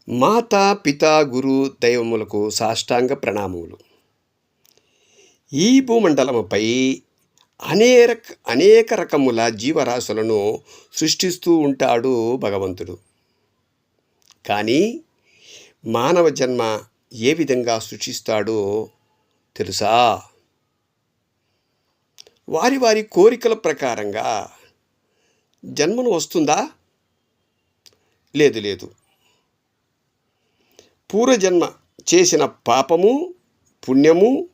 మాతా పితా గురు దైవములకు సాష్టాంగ ప్రణామములు. ఈ భూమండలముపై అనేక రకముల జీవరాశులను సృష్టిస్తూ ఉంటాడు భగవంతుడు. కానీ మానవ జన్మ ఏ విధంగా సృష్టిస్తాడో తెలుసా? వారి వారి కోరికల ప్రకారంగా జన్మను వస్తుందా? లేదు. పూర్వజన్మ చేసిన పాపము పుణ్యము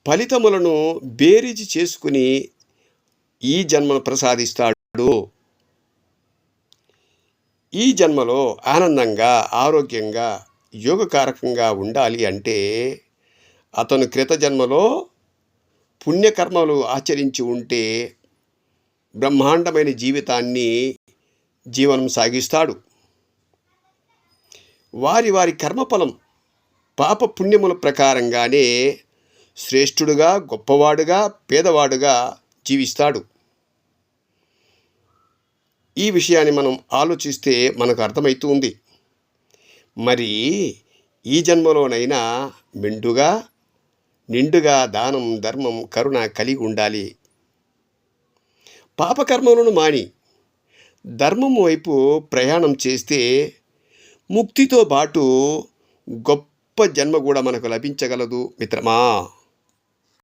ఫలితములను బేరీజు చేసుకుని ఈ జన్మను ప్రసాదిస్తాడు. ఈ జన్మలో ఆనందంగా ఆరోగ్యంగా యోగకారకంగా ఉండాలి అంటే అతను క్రిత జన్మలో పుణ్యకర్మలు ఆచరించి ఉంటే బ్రహ్మాండమైన జీవనం సాగిస్తాడు. వారి కర్మఫలం పాప పుణ్యముల ప్రకారంగానే శ్రేష్ఠుడుగా గొప్పవాడుగా పేదవాడుగా జీవిస్తాడు. ఈ విషయాన్ని మనం ఆలోచిస్తే మనకు అర్థమవుతుంది. మరి ఈ జన్మలోనైనా నిండుగా దానం ధర్మం కరుణ కలిగి ఉండాలి. పాపకర్మలను మాని ధర్మం వైపు ప్రయాణం చేస్తే ముక్తితో పాటు గొప్ప జన్మ కూడా మనకు లభించగలదు మిత్రమా.